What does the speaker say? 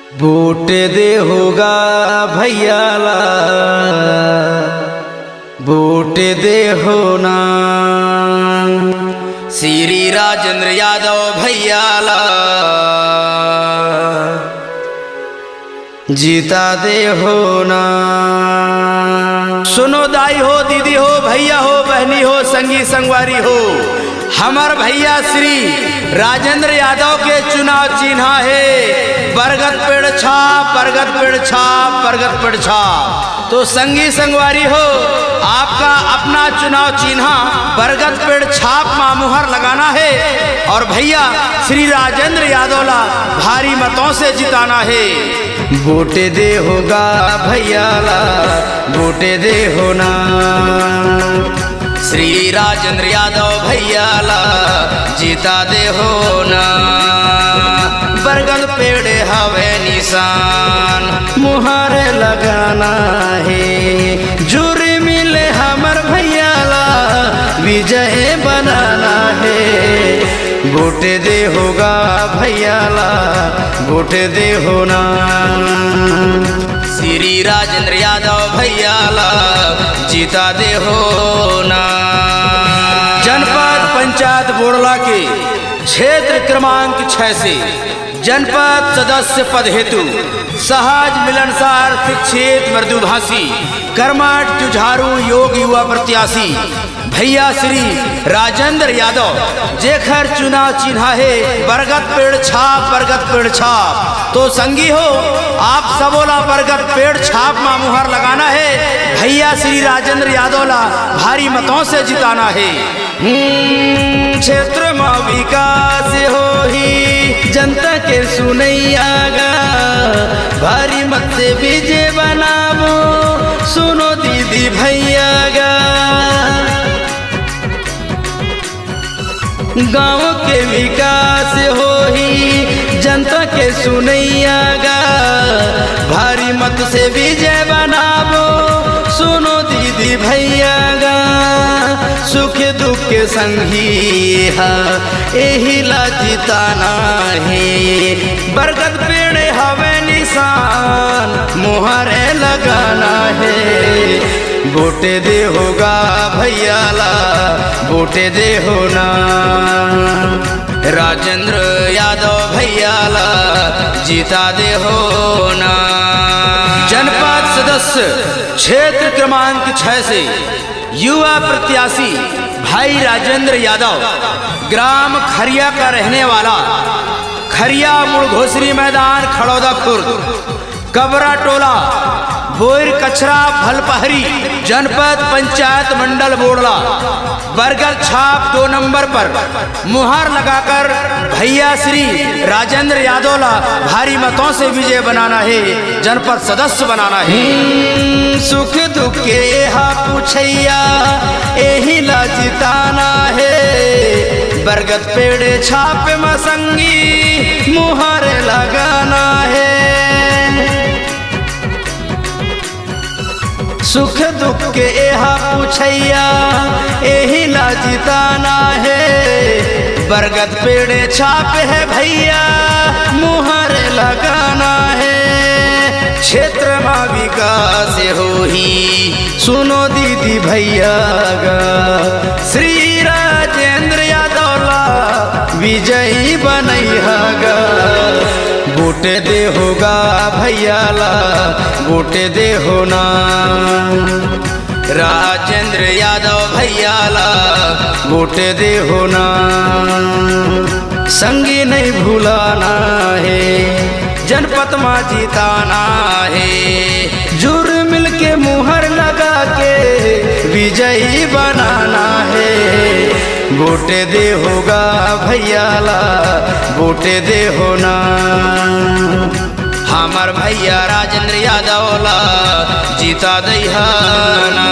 Vote दे होगा भैयाला, vote दे होना श्री राजेंद्र यादव भैयाला, जीता दे होना। सुनो दाई हो, दीदी हो, भैया हो, बहनी हो, संगी संगवारी हो, हमार भैया श्री राजेंद्र यादव के चुनाव चिन्ह है बरगद पेड़ छाप, बरगद पेड़ छाप, बरगद पेड़ छाप। तो संगी संगवारी हो, आपका अपना चुनाव चिन्ह बरगद पेड़ छाप में मुहर लगाना है और भैया श्री राजेंद्र यादव ला भारी मतों से जिताना है। वोट दे होगा भैयाला, वोट दे होना श्री राजेंद्र यादव भैयाला, जीता दे होना। बरगद पेड़ हवे निशान मुहर लगाना है, जुर्म मिले हमर भैयाला, विजय बनाना है। वोट दे होगा भैयाला, वोट दे होना श्री राजेंद्र यादव भैयाला, जीता दे होना। जनपद पंचायत बोड़ला के क्षेत्र क्रमांक 6 से जनपद सदस्य पद हेतु सहज मिलनसार शिक्षित मृदुभाषी कर्मठ जुझारू योग युवा प्रत्याशी भैया श्री राजेंद्र यादव जेखर चुनाव चिन्ह है बरगद पेड़ छाप, बरगद पेड़ छाप। तो संगी हो, आप सबोला बरगद पेड़ छाप में मुहर लगाना है, भैया श्री राजेंद्र यादव ला भारी मतों से जिताना है। क्षेत्र में विकास हो ही जनता के सुनैयागा, भारी मत से विजय बनावो, सुनो दीदी भैयागा। गाँव के विकास हो ही जनता के सुनैयागा, भारी मत से विजय बनावो, सुनो दीदी भैयागा। सुख दुख के संगी यही ला जिताना है, बरगद पेड़ हवे निशान मुहरे लगाना है। वोट दे होगा भैयाला, वोट दे होना राजेंद्र यादव भैयाला, जीता दे होना। जनपद सदस्य क्षेत्र क्रमांक 6 से युवा प्रत्याशी भाई राजेंद्र यादव ग्राम खरिया का रहने वाला, खरिया मुड़घोसरी मैदान खड़ौदा खुर्द कबरा टोला बोर कचरा भलपहरी जनपद पंचायत मंडल बोड़ला, बरगद छाप 2 नंबर पर मुहर लगाकर भैया श्री राजेंद्र यादव ला भारी मतों से विजय बनाना है, जनपद सदस्य बनाना है। सुख दुख के हा पूछैया यही ला जिताना है, बरगद पेड़ छाप में संगी मुहर लगाना है। सुख दुख के एहा पूछैया यही ला जिताना है, बरगद पेड़ छाप है भैया मुहर लगाना है। क्षेत्र में विकास हो ही सुनो दीदी भैया गा, श्री राजेंद्र यादव ला विजयी बनैहागा। वोट दे होगा भैयाला, वोट दे होना राजेंद्र यादव भैयाला, वोट दे होना। संगी नहीं भूलाना है, जनपद में जिताना है, जुर मिल के मुहर लगा के विजयी बनाना है। वोट दे होगा भैयाला, वोट दे होना हमार भैया राजेंद्र यादव ला, जीता दे होना।